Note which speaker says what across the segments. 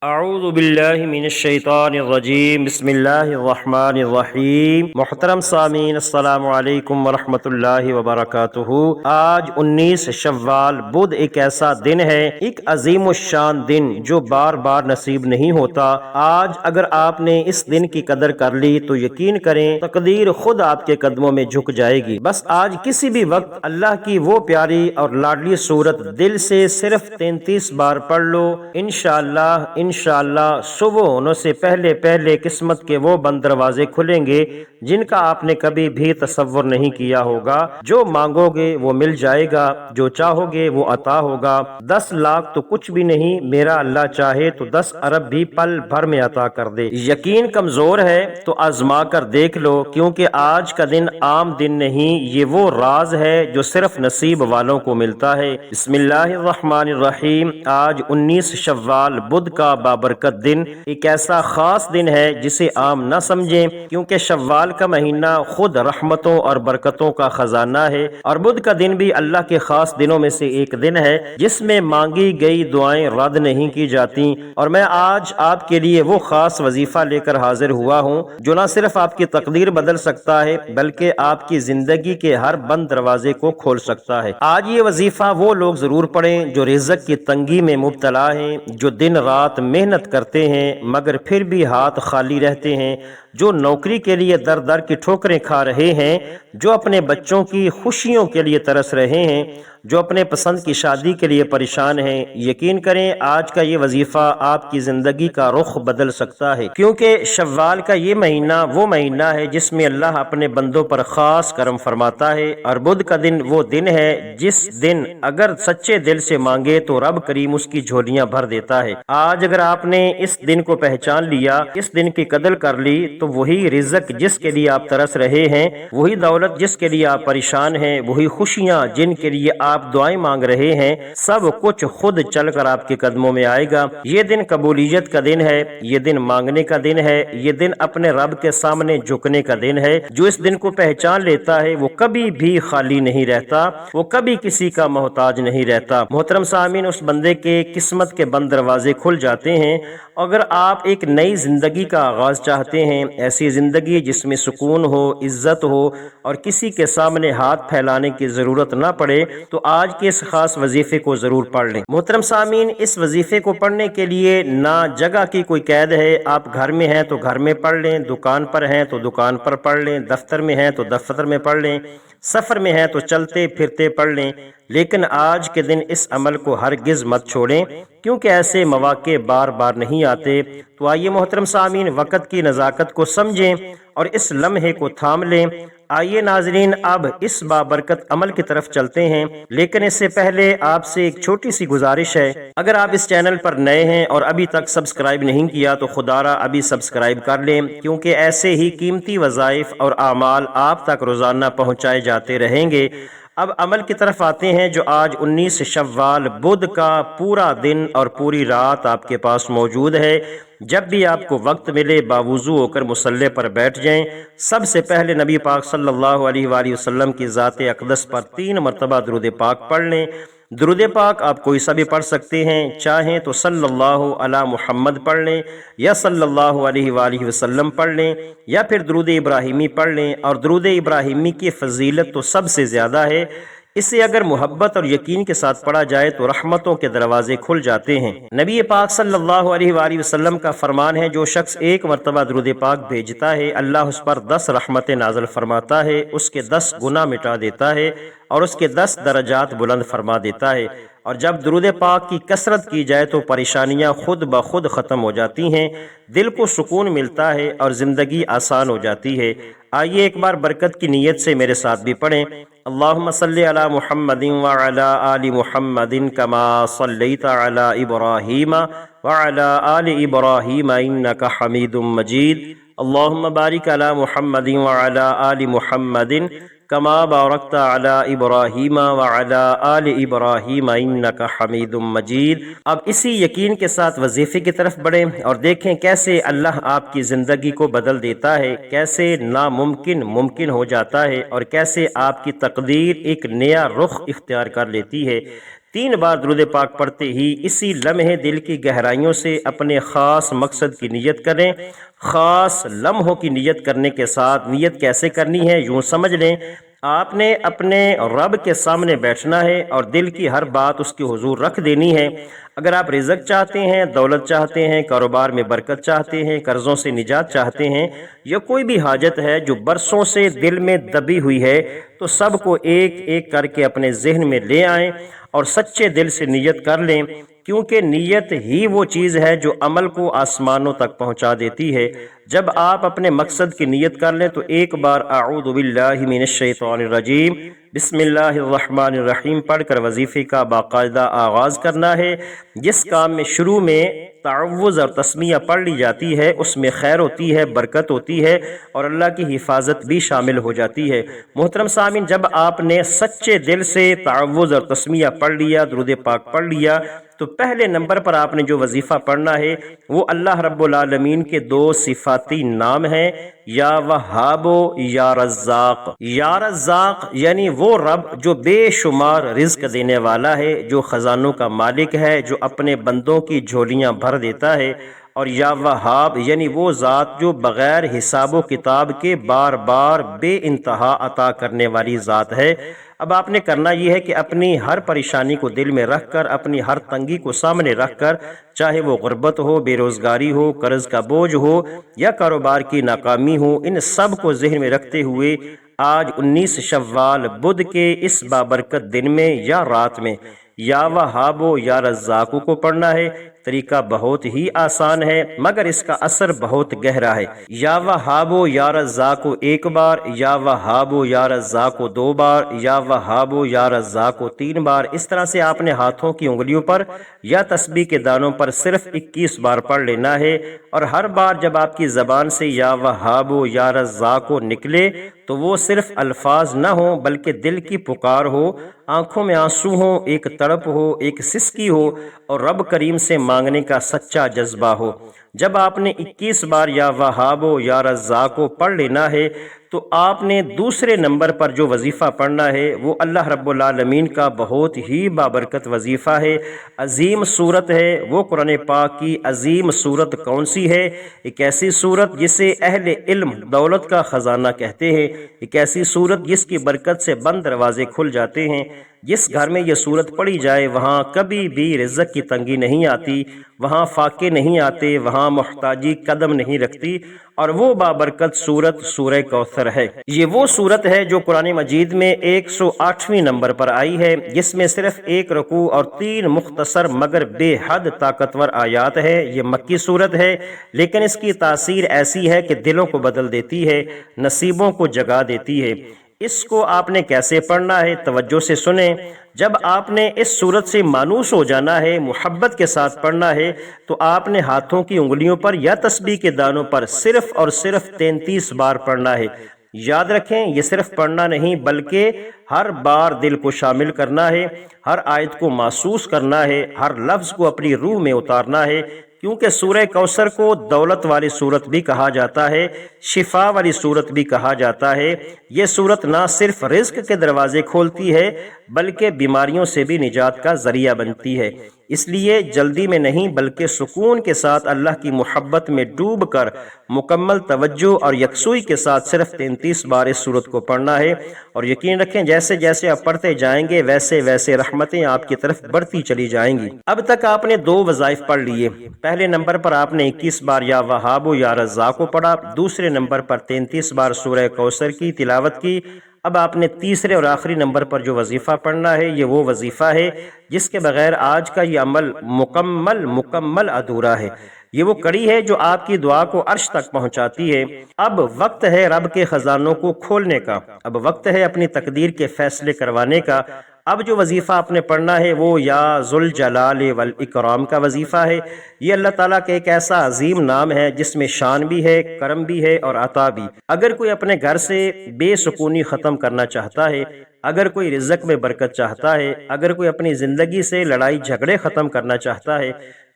Speaker 1: اعوذ باللہ من الشیطان الرجیم بسم اللہ الرحمن الرحیم۔ محترم سامعین، السلام علیکم ورحمۃ اللہ وبرکاتہ۔ آج 19 شوال بدھ ایک ایسا دن ہے، ایک عظیم الشان دن جو بار بار نصیب نہیں ہوتا۔ آج اگر آپ نے اس دن کی قدر کر لی تو یقین کریں تقدیر خود آپ کے قدموں میں جھک جائے گی۔ بس آج کسی بھی وقت اللہ کی وہ پیاری اور لاڈلی صورت دل سے صرف 33 بار پڑھ لو، انشاءاللہ صبح ہونے سے پہلے پہلے قسمت کے وہ بند دروازے کھلیں گے جن کا آپ نے کبھی بھی تصور نہیں کیا ہوگا۔ جو مانگو گے وہ مل جائے گا، جو چاہو گے وہ عطا ہوگا۔ 10 لاکھ تو کچھ بھی نہیں، میرا اللہ چاہے تو 10 ارب بھی پل بھر میں عطا کر دے۔ یقین کمزور ہے تو آزما کر دیکھ لو، کیونکہ آج کا دن عام دن نہیں، یہ وہ راز ہے جو صرف نصیب والوں کو ملتا ہے۔ بسم اللہ الرحمن الرحیم۔ آج 19 شوال بدھ کا بابرکت دن ایک ایسا خاص دن ہے جسے عام نہ سمجھیں، کیونکہ شوال کا مہینہ خود رحمتوں اور برکتوں کا خزانہ ہے، اور بدھ کا دن بھی اللہ کے خاص دنوں میں سے ایک دن ہے جس میں مانگی گئی دعائیں رد نہیں کی جاتی۔ اور میں آج آپ کے لیے وہ خاص وظیفہ لے کر حاضر ہوا ہوں جو نہ صرف آپ کی تقدیر بدل سکتا ہے بلکہ آپ کی زندگی کے ہر بند دروازے کو کھول سکتا ہے۔ آج یہ وظیفہ وہ لوگ ضرور پڑھیں جو رزق کی تنگی میں مبتلا ہیں، جو دن رات محنت کرتے ہیں مگر پھر بھی ہاتھ خالی رہتے ہیں، جو نوکری کے لیے در در کی ٹھوکریں کھا رہے ہیں، جو اپنے بچوں کی خوشیوں کے لیے ترس رہے ہیں، جو اپنے پسند کی شادی کے لیے پریشان ہیں۔ یقین کریں آج کا یہ وظیفہ آپ کی زندگی کا رخ بدل سکتا ہے، کیونکہ شوال کا یہ مہینہ وہ مہینہ ہے جس میں اللہ اپنے بندوں پر خاص کرم فرماتا ہے، اور بدھ کا دن وہ دن ہے جس دن اگر سچے دل سے مانگے تو رب کریم اس کی جھولیاں بھر دیتا ہے۔ آج اگر آپ نے اس دن کو پہچان لیا، اس دن کی قدر کر لی، تو وہی رزق جس کے لیے آپ ترس رہے ہیں، وہی دولت جس کے لیے آپ پریشان ہیں، وہی خوشیاں جن کے لیے آپ دعائیں مانگ رہے ہیں، سب کچھ خود چل کر آپ کے قدموں میں آئے گا۔ یہ دن قبولیت کا دن ہے، یہ دن مانگنے کا دن ہے، یہ دن اپنے رب کے سامنے جھکنے کا دن ہے۔ جو اس دن کو پہچان لیتا ہے وہ کبھی بھی خالی نہیں رہتا، وہ کبھی کسی کا محتاج نہیں رہتا۔ محترم سامعین، اس بندے کے قسمت کے بند دروازے کھل جاتے ہیں۔ اگر آپ ایک نئی زندگی کا آغاز چاہتے ہیں، ایسی زندگی جس میں سکون ہو، عزت ہو اور کسی کے سامنے ہاتھ پھیلانے کی ضرورت نہ پڑے، تو آج کے اس خاص وظیفے کو ضرور پڑھ لیں۔ محترم سامعین، اس وظیفے کو پڑھنے کے لیے نہ جگہ کی کوئی قید ہے، آپ گھر میں ہیں تو گھر میں پڑھ لیں، دکان پر ہیں تو دکان پر پڑھ لیں، دفتر میں ہیں تو دفتر میں پڑھ لیں، سفر میں ہیں تو چلتے پھرتے پڑھ لیں، لیکن آج کے دن اس عمل کو ہرگز مت چھوڑیں، کیونکہ ایسے مواقع بار بار نہیں آتے۔ تو آئیے محترم سامعین، وقت کی نزاکت کو سمجھیں اور اس لمحے کو تھام لیں۔ آئیے ناظرین، اب اس بابرکت عمل کی طرف چلتے ہیں، لیکن اس سے پہلے آپ سے ایک چھوٹی سی گزارش ہے۔ اگر آپ اس چینل پر نئے ہیں اور ابھی تک سبسکرائب نہیں کیا تو خدا را ابھی سبسکرائب کر لیں، کیونکہ ایسے ہی قیمتی وظائف اور اعمال آپ تک روزانہ پہنچائے جاتے رہیں گے۔ اب عمل کی طرف آتے ہیں جو آج 19 شوال بدھ کا پورا دن اور پوری رات آپ کے پاس موجود ہے۔ جب بھی آپ کو وقت ملے باوضو ہو کر مصلی پر بیٹھ جائیں۔ سب سے پہلے نبی پاک صلی اللہ علیہ وآلہ وسلم کی ذات اقدس پر 3 مرتبہ درود پاک پڑھ لیں۔ درود پاک آپ کوئی سا بھی پڑھ سکتے ہیں، چاہیں تو صلی اللہ علی محمد پڑھ لیں یا صلی اللہ علیہ وآلہ وسلم پڑھ لیں، یا پھر درود ابراہیمی پڑھ لیں، اور درود ابراہیمی کی فضیلت تو سب سے زیادہ ہے۔ اسے اگر محبت اور یقین کے ساتھ پڑھا جائے تو رحمتوں کے دروازے کھل جاتے ہیں۔ نبی پاک صلی اللہ علیہ وآلہ وسلم کا فرمان ہے، جو شخص 1 مرتبہ درود پاک بھیجتا ہے، اللہ اس پر 10 رحمتیں نازل فرماتا ہے، اس کے 10 گناہ مٹا دیتا ہے اور اس کے 10 درجات بلند فرما دیتا ہے۔ اور جب درود پاک کی کثرت کی جائے تو پریشانیاں خود بخود ختم ہو جاتی ہیں، دل کو سکون ملتا ہے اور زندگی آسان ہو جاتی ہے۔ آئیے ایک بار برکت کی نیت سے میرے ساتھ بھی پڑھیں۔ اللہم صلی علی محمد وعلی آل محمد کما صلیت علی ابراہیم وعلی آل ابراہیم انک حمید مجید۔ اللہم بارک علی محمد وعلی آل محمد کما بارکت علی ابراہیم وعلی آل ابراہیم انک حمید مجید۔ اب اسی یقین کے ساتھ وظیفے کی طرف بڑھیں اور دیکھیں کیسے اللہ آپ کی زندگی کو بدل دیتا ہے، کیسے ناممکن ممکن ہو جاتا ہے، اور کیسے آپ کی تقدیر ایک نیا رخ اختیار کر لیتی ہے۔ 3 بار درود پاک پڑھتے ہی اسی لمحے دل کی گہرائیوں سے اپنے خاص مقصد کی نیت کریں۔ خاص لمحوں کی نیت کرنے کے ساتھ نیت کیسے کرنی ہے، یوں سمجھ لیں آپ نے اپنے رب کے سامنے بیٹھنا ہے اور دل کی ہر بات اس کے حضور رکھ دینی ہے۔ اگر آپ رزق چاہتے ہیں، دولت چاہتے ہیں، کاروبار میں برکت چاہتے ہیں، قرضوں سے نجات چاہتے ہیں، یا کوئی بھی حاجت ہے جو برسوں سے دل میں دبی ہوئی ہے، تو سب کو ایک ایک کر کے اپنے ذہن میں لے آئیں اور سچے دل سے نیت کر لیں، کیونکہ نیت ہی وہ چیز ہے جو عمل کو آسمانوں تک پہنچا دیتی ہے۔ جب آپ اپنے مقصد کی نیت کر لیں تو ایک بار اعوذ باللہ من الشیطان الرجیم بسم اللہ الرحمن الرحیم پڑھ کر وظیفے کا باقاعدہ آغاز کرنا ہے۔ جس کام میں شروع میں تعوذ اور تسمیہ پڑھ لی جاتی ہے اس میں خیر ہوتی ہے، برکت ہوتی ہے اور اللہ کی حفاظت بھی شامل ہو جاتی ہے۔ محترم سامعین، جب آپ نے سچے دل سے تعوذ اور تسمیہ پڑھ لیا، درود پاک پڑھ لیا، تو پہلے نمبر پر آپ نے جو وظیفہ پڑھنا ہے وہ اللہ رب العالمین کے 2 صفاتی نام ہیں، یا وہاب و یا رزاق۔ یا رزاق یعنی وہ رب جو بے شمار رزق دینے والا ہے، جو خزانوں کا مالک ہے، جو اپنے بندوں کی جھولیاں بھر دیتا ہے، اور یا وہاب یعنی وہ ذات جو بغیر حساب و کتاب کے بار بار بے انتہا عطا کرنے والی ذات ہے۔ اب آپ نے کرنا یہ ہے کہ اپنی ہر پریشانی کو دل میں رکھ کر، اپنی ہر تنگی کو سامنے رکھ کر، چاہے وہ غربت ہو، بے روزگاری ہو، قرض کا بوجھ ہو یا کاروبار کی ناکامی ہو، ان سب کو ذہن میں رکھتے ہوئے آج 19 شوال بدھ کے اس بابرکت دن میں یا رات میں یا وہاب و یا رزاق کو پڑھنا ہے۔ طریقہ بہت ہی آسان ہے مگر اس کا اثر بہت گہرا ہے۔ یا وہاب و یا رزاق 1 بار، یا وہاب و یا رزاق 2 بار، یا وہاب و یا رزاق 3 بار، اس طرح سے آپ نے ہاتھوں کی انگلیوں پر یا تسبیح کے دانوں پر صرف 21 بار پڑھ لینا ہے، اور ہر بار جب آپ کی زبان سے یا وہاب و یا رزاق نکلے تو وہ صرف الفاظ نہ ہوں بلکہ دل کی پکار ہو، آنکھوں میں آنسو ہوں، ایک تڑپ ہو، ایک سسکی ہو، اور رب کریم سے مانگنے کا سچا جذبہ ہو۔ جب آپ نے 21 بار یا وہاب و یا رزاق پڑھ لینا ہے تو آپ نے دوسرے نمبر پر جو وظیفہ پڑھنا ہے وہ اللہ رب العالمین کا بہت ہی بابرکت وظیفہ ہے، عظیم صورت ہے۔ وہ قرآن پاک کی عظیم صورت کون سی ہے؟ ایک ایسی صورت جسے اہل علم دولت کا خزانہ کہتے ہیں، ایک ایسی صورت جس کی برکت سے بند دروازے کھل جاتے ہیں۔ جس گھر میں یہ صورت پڑھی جائے وہاں کبھی بھی رزق کی تنگی نہیں آتی، وہاں فاقے نہیں آتے، وہاں محتاجی قدم نہیں رکھتی، اور وہ بابرکت صورت سورہ کوثر ہے۔ یہ وہ صورت ہے جو قرآن مجید میں 108ویں نمبر پر آئی ہے، جس میں صرف 1 رکوع اور 3 مختصر مگر بے حد طاقتور آیات ہے۔ یہ مکی صورت ہے لیکن اس کی تاثیر ایسی ہے کہ دلوں کو بدل دیتی ہے، نصیبوں کو جگا دیتی ہے۔ اس کو آپ نے کیسے پڑھنا ہے؟ توجہ سے سنیں۔ جب آپ نے اس صورت سے مانوس ہو جانا ہے، محبت کے ساتھ پڑھنا ہے، تو آپ نے ہاتھوں کی انگلیوں پر یا تسبیح کے دانوں پر صرف اور صرف 33 بار پڑھنا ہے۔ یاد رکھیں یہ صرف پڑھنا نہیں بلکہ ہر بار دل کو شامل کرنا ہے، ہر آیت کو محسوس کرنا ہے، ہر لفظ کو اپنی روح میں اتارنا ہے، کیونکہ سورہ کوثر کو دولت والی صورت بھی کہا جاتا ہے، شفا والی صورت بھی کہا جاتا ہے۔ یہ صورت نہ صرف رزق کے دروازے کھولتی ہے بلکہ بیماریوں سے بھی نجات کا ذریعہ بنتی ہے۔ اس لیے جلدی میں نہیں بلکہ سکون کے ساتھ اللہ کی محبت میں ڈوب کر مکمل توجہ اور یکسوئی کے ساتھ صرف 33 بار اس صورت کو پڑھنا ہے، اور یقین رکھیں جیسے جیسے آپ پڑھتے جائیں گے ویسے ویسے رحمتیں آپ کی طرف بڑھتی چلی جائیں گی۔ اب تک آپ نے 2 وظائف پڑھ لیے۔ پہلے نمبر پر آپ نے 21 بار یا وہاب و یا رزاق پڑھا، دوسرے نمبر پر 33 بار سورہ کوثر کی تلاوت کی۔ اب آپ نے تیسرے اور آخری نمبر پر جو وظیفہ پڑھنا ہے یہ وہ وظیفہ ہے جس کے بغیر آج کا یہ عمل مکمل ادھورا ہے۔ یہ وہ کڑی ہے جو آپ کی دعا کو عرش تک پہنچاتی ہے۔ اب وقت ہے رب کے خزانوں کو کھولنے کا، اب وقت ہے اپنی تقدیر کے فیصلے کروانے کا۔ اب جو وظیفہ آپ نے پڑھنا ہے وہ یا ذوالجلال والاکرام کا وظیفہ ہے۔ یہ اللہ تعالیٰ کا ایک ایسا عظیم نام ہے جس میں شان بھی ہے، کرم بھی ہے اور عطا بھی۔ اگر کوئی اپنے گھر سے بے سکونی ختم کرنا چاہتا ہے، اگر کوئی رزق میں برکت چاہتا ہے، اگر کوئی اپنی زندگی سے لڑائی جھگڑے ختم کرنا چاہتا ہے،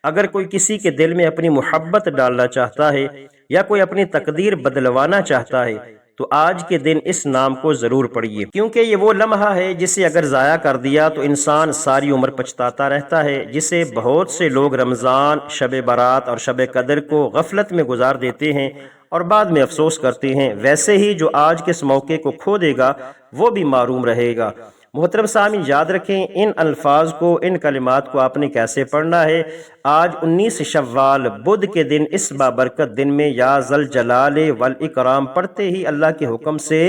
Speaker 1: اگر کوئی کسی کے دل میں اپنی محبت ڈالنا چاہتا ہے، یا کوئی اپنی تقدیر بدلوانا چاہتا ہے، تو آج کے دن اس نام کو ضرور پڑھیے، کیونکہ یہ وہ لمحہ ہے جسے اگر ضائع کر دیا تو انسان ساری عمر پچھتاتا رہتا ہے، جسے بہت سے لوگ رمضان، شب برات اور شب قدر کو غفلت میں گزار دیتے ہیں اور بعد میں افسوس کرتے ہیں۔ ویسے ہی جو آج کے اس موقع کو کھو دے گا وہ بھی محروم رہے گا۔ محترم سامعین، یاد رکھیں ان الفاظ کو، ان کلمات کو آپ نے کیسے پڑھنا ہے۔ آج 19 شوال بدھ کے دن اس بابرکت دن میں یا ذل جلال والاکرام پڑھتے ہی اللہ کے حکم سے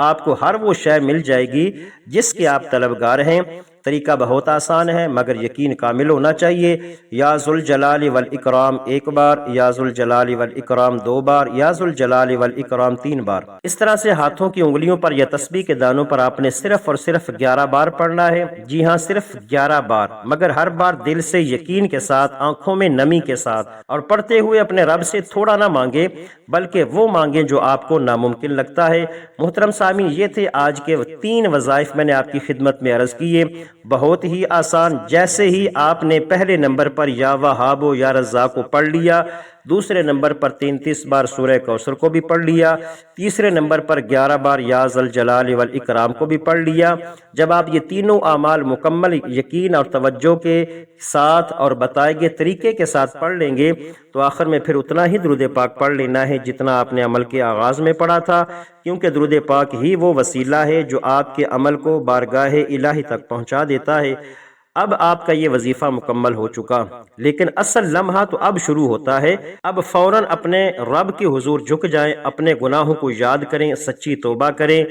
Speaker 1: آپ کو ہر وہ شے مل جائے گی جس کے آپ طلبگار ہیں۔ طریقہ بہت آسان ہے مگر یقین کامل ہونا چاہیے۔ یا ذوالجلال والاکرام ایک بار، یا ذوالجلال والاکرام 2 بار، یا ذوالجلال والاکرام 3 بار۔ اس طرح سے ہاتھوں کی انگلیوں پر یا تسبیح کے دانوں پر آپ نے صرف اور صرف 11 بار پڑھنا ہے۔ جی ہاں، صرف 11 بار، مگر ہر بار دل سے، یقین کے ساتھ، آنکھوں میں نمی کے ساتھ، اور پڑھتے ہوئے اپنے رب سے تھوڑا نہ مانگے بلکہ وہ مانگیں جو آپ کو ناممکن لگتا ہے۔ محترم سامعین، یہ تھے آج کے 3 وظائف میں نے آپ کی خدمت میں عرض کیے، بہت ہی آسان۔ جیسے ہی آپ نے پہلے نمبر پر یا وہاب و یا رزاق کو پڑھ لیا، دوسرے نمبر پر 33 بار سورہ کوثر کو بھی پڑھ لیا، تیسرے نمبر پر 11 بار یا ذوالجلال والاکرام کو بھی پڑھ لیا، جب آپ یہ تینوں اعمال مکمل یقین اور توجہ کے ساتھ اور بتائے گئے طریقے کے ساتھ پڑھ لیں گے تو آخر میں پھر اتنا ہی درود پاک پڑھ لینا ہے جتنا آپ نے عمل کے آغاز میں پڑھا تھا، کیونکہ درود پاک ہی وہ وسیلہ ہے جو آپ کے عمل کو بارگاہ الہی تک پہنچا دیتا ہے۔ اب آپ کا یہ وظیفہ مکمل ہو چکا، لیکن اصل لمحہ تو اب شروع ہوتا ہے۔ اب فوراً اپنے رب کے حضور جھک جائیں، اپنے گناہوں کو یاد کریں، سچی توبہ کریں،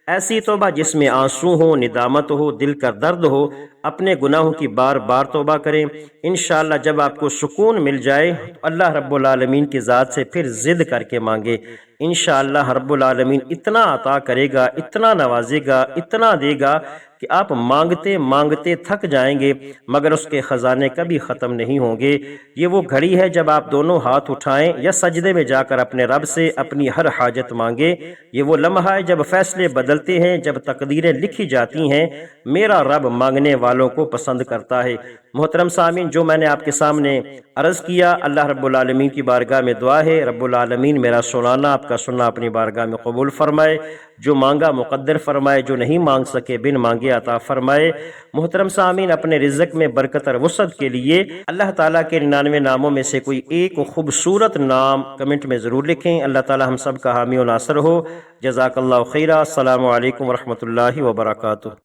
Speaker 1: ایسی توبہ جس میں آنسو ہو، ندامت ہو، دل کا درد ہو، اپنے گناہوں کی بار بار توبہ کریں۔ انشاءاللہ جب آپ کو سکون مل جائے تو اللہ رب العالمین کی ذات سے پھر ضد کر کے مانگے، انشاءاللہ رب العالمین اتنا عطا کرے گا، اتنا نوازے گا، اتنا دے گا کہ آپ مانگتے مانگتے تھک جائیں گے مگر اس کے خزانے کبھی ختم نہیں ہوں گے۔ یہ وہ گھڑی ہے جب آپ دونوں ہاتھ اٹھائیں یا سجدے میں جا کر اپنے رب سے اپنی ہر حاجت مانگے۔ یہ وہ لمحہ ہے جب فیصلے بدلتے ہیں، جب تقدیریں لکھی جاتی ہیں۔ میرا رب مانگنے والوں کو پسند کرتا ہے۔ محترم سامعین، جو میں نے آپ کے سامنے عرض کیا، اللہ رب العالمین کی بارگاہ میں دعا ہے رب العالمین میرا سنانا، آپ کا سننا اپنی بارگاہ میں قبول فرمائے، جو مانگا مقدر فرمائے، جو نہیں مانگ سکے بن مانگے عطا فرمائے۔ محترم سامعین، اپنے رزق میں برکت اور وسعت کے لیے اللہ تعالیٰ کے 99 ناموں میں سے کوئی ایک خوبصورت نام کمنٹ میں ضرور لکھیں۔ اللہ تعالیٰ ہم سب کا حامی و ناصر ہو۔ جزاک اللہ خیرہ۔ السلام علیکم ورحمۃ اللہ وبرکاتہ۔